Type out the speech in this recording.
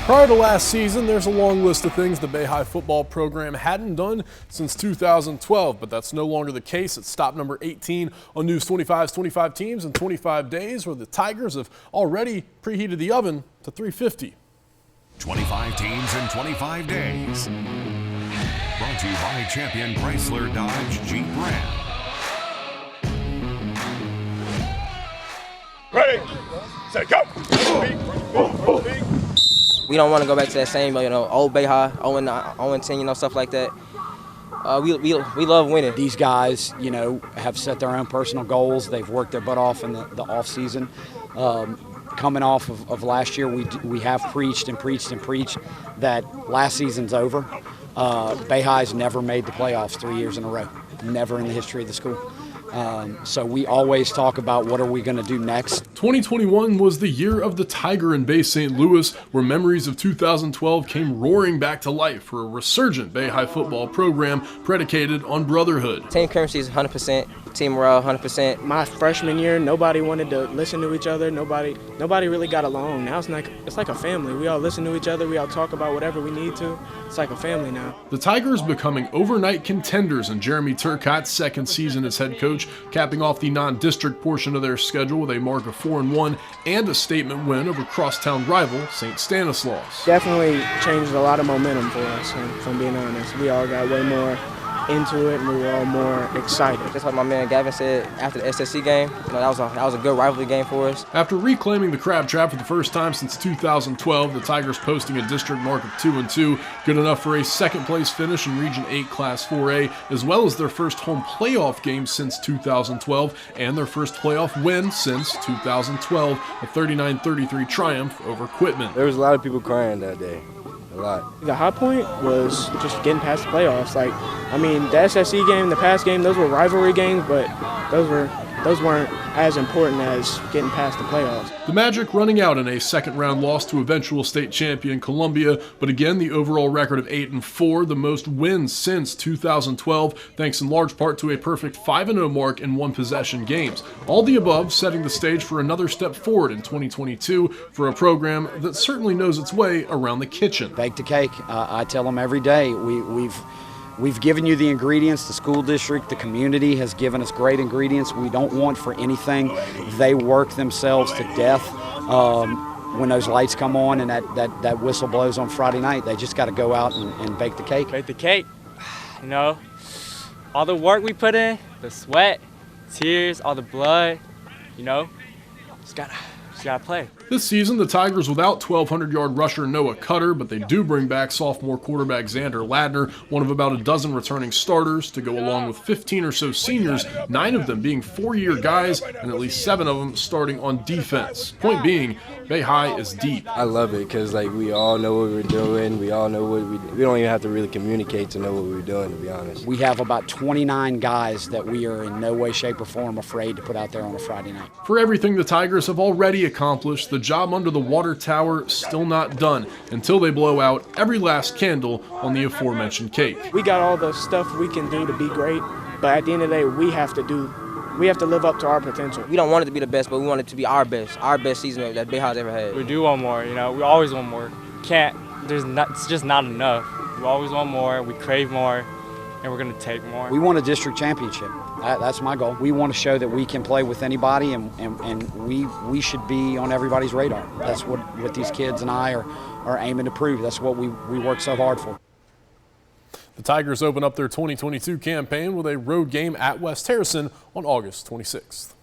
Prior to last season, there's a long list of things the Bay High football program hadn't done since 2012, but that's no longer the case. It's stop number 18 on News 25's 25 teams in 25 days, where the Tigers have already preheated the oven to 350. 25 teams in 25 days. Brought to you by Champion Chrysler Dodge Jeep Ram. Ready, set, go! We don't want to go back to that same, old Bay High, 0-10, stuff like that. We love winning. These guys, have set their own personal goals. They've worked their butt off in the off season. Coming off of last year, we have preached that last season's over. Bay High's never made the playoffs 3 years in a row, never in the history of the school. So we always talk about what are we going to do next. 2021 was the year of the Tiger in Bay St. Louis, where memories of 2012 came roaring back to life for a resurgent Bay High football program predicated on brotherhood. Team currency is 100%, team morale 100%. My freshman year, nobody wanted to listen to each other. Nobody really got along. Now it's like a family. We all listen to each other. We all talk about whatever we need to. It's like a family now. The Tigers becoming overnight contenders in Jeremy Turcotte's second season as head coach, capping off the non-district portion of their schedule with a mark of 4-1 and a statement win over crosstown rival St. Stanislaus. Definitely changed a lot of momentum for us, if I'm being honest. We all got way more into it and we were all more excited. Just like my man Gavin said after the SSC game, that was a good rivalry game for us. After reclaiming the crab trap for the first time since 2012, the Tigers posting a district mark of 2-2, good enough for a second place finish in Region 8 Class 4A, as well as their first home playoff game since 2012 and their first playoff win since 2012, a 39-33 triumph over Quitman. There was a lot of people crying that day. A lot. The high point was just getting past the playoffs. The SSC game, the past game, those were rivalry games, but those weren't as important as getting past the playoffs. The Magic running out in a second-round loss to eventual state champion Columbia, but again the overall record of 8-4, the most wins since 2012, thanks in large part to a perfect 5-0 mark in one-possession games. All the above setting the stage for another step forward in 2022 for a program that certainly knows its way around the kitchen. Bake the cake. I tell them every day, We've given you the ingredients. The school district, the community has given us great ingredients. We don't want for anything. They work themselves to death. When those lights come on and that whistle blows on Friday night, they just got to go out and bake the cake. Bake the cake. All the work we put in, the sweat, tears, all the blood, just gotta play. This season, the Tigers without 1,200-yard rusher Noah Cutter, but they do bring back sophomore quarterback Xander Ladner, one of about a dozen returning starters, to go along with 15 or so seniors, 9 of them being 4-year guys, and at least 7 of them starting on defense. Point being, Bay High is deep. I love it because we all know what we're doing. We all know we don't even have to really communicate to know what we're doing, to be honest. We have about 29 guys that we are in no way, shape, or form afraid to put out there on a Friday night. For everything the Tigers have already accomplished, the job under the water tower still not done until they blow out every last candle on the aforementioned cake. We got all the stuff we can do to be great, but at the end of the day, we have to live up to our potential. We don't want it to be the best, but we want it to be our best season that Bay High's ever had. We do want more, we always want more. It's just not enough. We always want more, we crave more, and we're going to take more. We want a district championship. That's my goal. We want to show that we can play with anybody, and we should be on everybody's radar. That's what these kids and I are aiming to prove. That's what we work so hard for. The Tigers open up their 2022 campaign with a road game at West Harrison on August 26th.